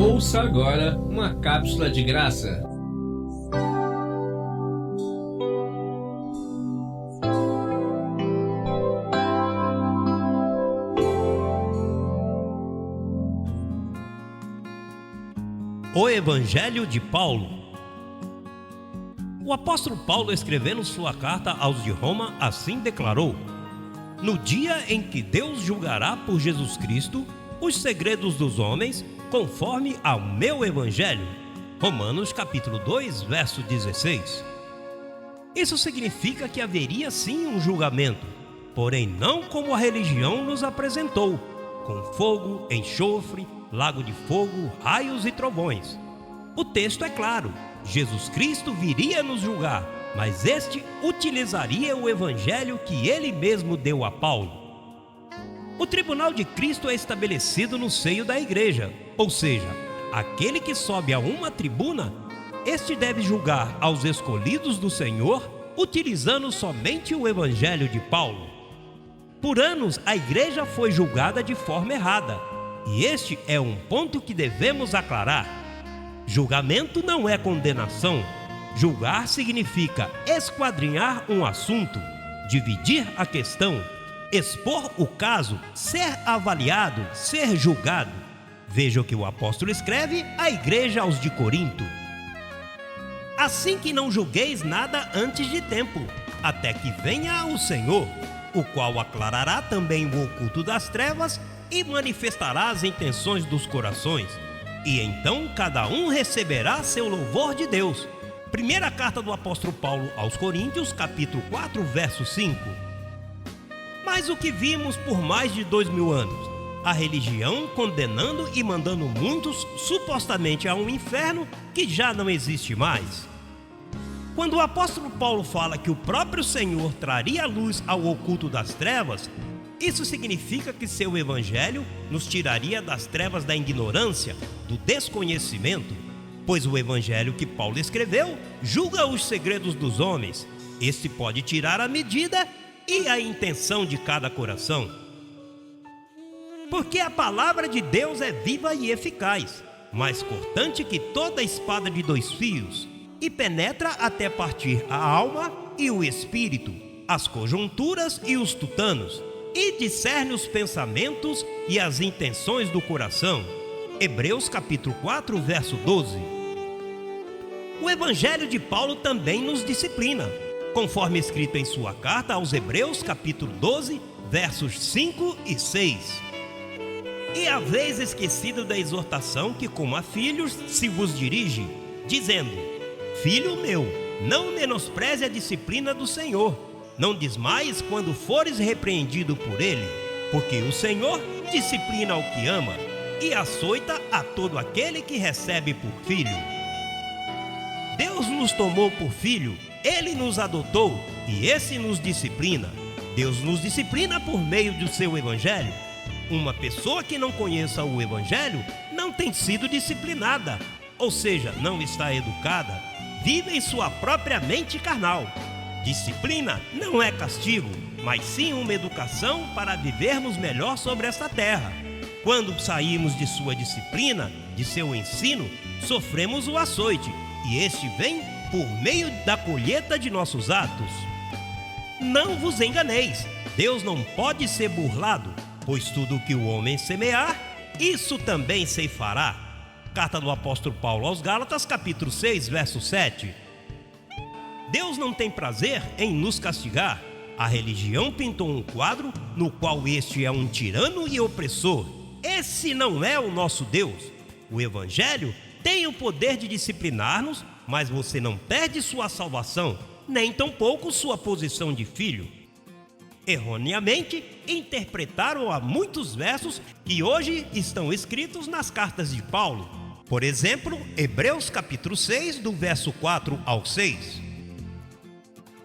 Ouça agora uma cápsula de graça. O Evangelho de Paulo. O apóstolo Paulo, escrevendo sua carta aos de Roma, assim declarou: no dia em que Deus julgará por Jesus Cristo os segredos dos homens, conforme ao meu Evangelho. Romanos capítulo 2, verso 16. Isso significa que haveria sim um julgamento, porém não como a religião nos apresentou, com fogo, enxofre, lago de fogo, raios e trovões. O texto é claro: Jesus Cristo viria nos julgar, mas este utilizaria o evangelho que ele mesmo deu a Paulo. O tribunal de Cristo é estabelecido no seio da igreja, ou seja, aquele que sobe a uma tribuna, este deve julgar aos escolhidos do Senhor, utilizando somente o evangelho de Paulo. Por anos, a igreja foi julgada de forma errada, e este é um ponto que devemos aclarar. Julgamento não é condenação. Julgar significa esquadrinhar um assunto, dividir a questão, expor o caso, ser avaliado, ser julgado. Veja o que o apóstolo escreve à igreja aos de Corinto: assim que não julgueis nada antes de tempo, até que venha o Senhor, o qual aclarará também o oculto das trevas e manifestará as intenções dos corações. E então cada um receberá seu louvor de Deus. Primeira carta do apóstolo Paulo aos Coríntios, capítulo 4, verso 5. Mas o que vimos por mais de 2000 anos? A religião condenando e mandando muitos supostamente a um inferno que já não existe mais. Quando o apóstolo Paulo fala que o próprio Senhor traria luz ao oculto das trevas, isso significa que seu evangelho nos tiraria das trevas da ignorância, do desconhecimento, pois o evangelho que Paulo escreveu julga os segredos dos homens. Este pode tirar a medida e a intenção de cada coração. Porque a palavra de Deus é viva e eficaz, mais cortante que toda espada de 2 fios, e penetra até partir a alma e o espírito, as conjunturas e os tutanos, e discerne os pensamentos e as intenções do coração. Hebreus capítulo 4, verso 12. O evangelho de Paulo também nos disciplina, conforme escrito em sua carta aos Hebreus capítulo 12, versos 5 e 6. E haveis esquecido da exortação que como a filhos se vos dirige, dizendo: filho meu, não menospreze a disciplina do Senhor, não desmaies quando fores repreendido por ele, porque o Senhor disciplina o que ama e açoita a todo aquele que recebe por filho. Deus nos tomou por filho, ele nos adotou e esse nos disciplina. Deus nos disciplina por meio do seu evangelho. Uma pessoa que não conheça o evangelho não tem sido disciplinada, ou seja, não está educada, vive em sua própria mente carnal. Disciplina não é castigo, mas sim uma educação para vivermos melhor sobre esta terra. Quando saímos de sua disciplina, de seu ensino, sofremos o açoite, e este vem por meio da colheita de nossos atos. Não vos enganeis, Deus não pode ser burlado, pois tudo o que o homem semear, isso também ceifará. Carta do apóstolo Paulo aos Gálatas, capítulo 6, verso 7. Deus não tem prazer em nos castigar. A religião pintou um quadro no qual este é um tirano e opressor. Esse não é o nosso Deus. O evangelho tem o poder de disciplinar-nos, mas você não perde sua salvação, nem tampouco sua posição de filho. Erroneamente, interpretaram há muitos versos que hoje estão escritos nas cartas de Paulo. Por exemplo, Hebreus capítulo 6, do verso 4 ao 6.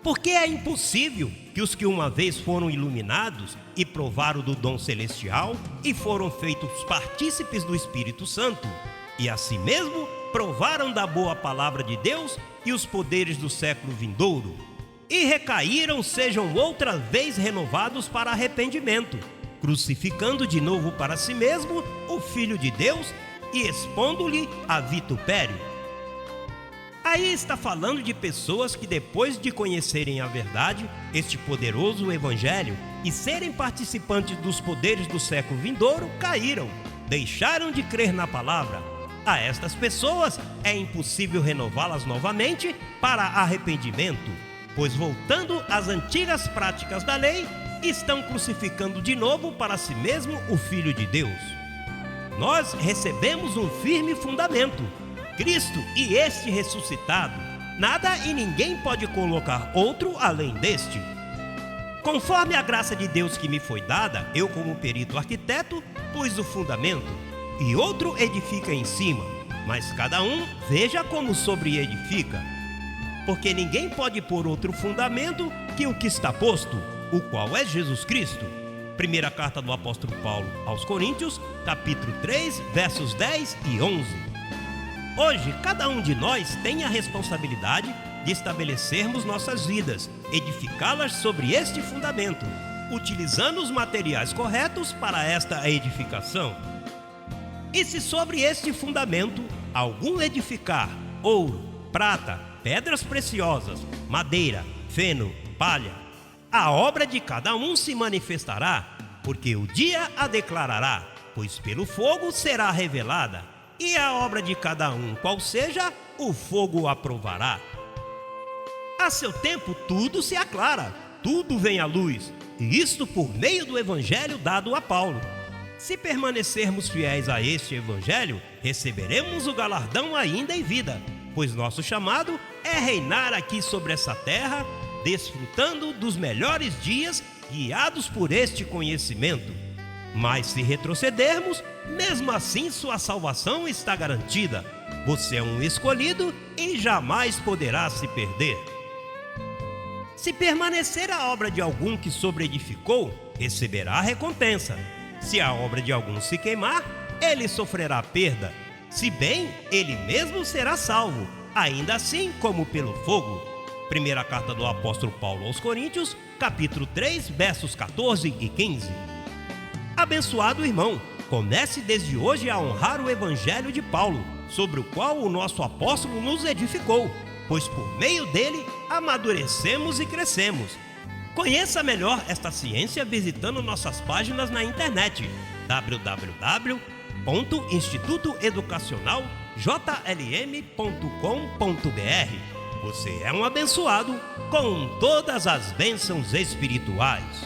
Porque é impossível que os que uma vez foram iluminados e provaram do dom celestial e foram feitos partícipes do Espírito Santo, e assim mesmo provaram da boa palavra de Deus e os poderes do século vindouro, e recaíram, sejam outra vez renovados para arrependimento, crucificando de novo para si mesmo o Filho de Deus e expondo-lhe a vitupério. Aí está falando de pessoas que, depois de conhecerem a verdade, este poderoso evangelho, e serem participantes dos poderes do século vindouro, caíram, deixaram de crer na palavra. A estas pessoas é impossível renová-las novamente para arrependimento, pois, voltando às antigas práticas da lei, estão crucificando de novo para si mesmo o Filho de Deus. Nós recebemos um firme fundamento, Cristo e este ressuscitado. Nada e ninguém pode colocar outro além deste. Conforme a graça de Deus que me foi dada, eu, como perito arquiteto, pus o fundamento, e outro edifica em cima, mas cada um veja como sobre-edifica. Porque ninguém pode pôr outro fundamento que o que está posto, o qual é Jesus Cristo. Primeira carta do apóstolo Paulo aos Coríntios, capítulo 3, versos 10 e 11. Hoje, cada um de nós tem a responsabilidade de estabelecermos nossas vidas, edificá-las sobre este fundamento, utilizando os materiais corretos para esta edificação. E se sobre este fundamento algum edificar ouro, prata, pedras preciosas, madeira, feno, palha, a obra de cada um se manifestará, porque o dia a declarará, pois pelo fogo será revelada, e a obra de cada um, qual seja, o fogo aprovará. A seu tempo tudo se aclara, tudo vem à luz, e isto por meio do evangelho dado a Paulo. Se permanecermos fiéis a este evangelho, receberemos o galardão ainda em vida, pois nosso chamado é reinar aqui sobre essa terra, desfrutando dos melhores dias, guiados por este conhecimento. Mas se retrocedermos, mesmo assim sua salvação está garantida. Você é um escolhido e jamais poderá se perder. Se permanecer a obra de algum que sobreedificou, receberá a recompensa. Se a obra de algum se queimar, ele sofrerá perda. Se bem, ele mesmo será salvo, ainda assim como pelo fogo. Primeira carta do apóstolo Paulo aos Coríntios, capítulo 3, versos 14 e 15. Abençoado irmão, comece desde hoje a honrar o evangelho de Paulo, sobre o qual o nosso apóstolo nos edificou, pois por meio dele amadurecemos e crescemos. Conheça melhor esta ciência visitando nossas páginas na internet www.institutoeducacionaljlm.com.br. Você é um abençoado com todas as bênçãos espirituais.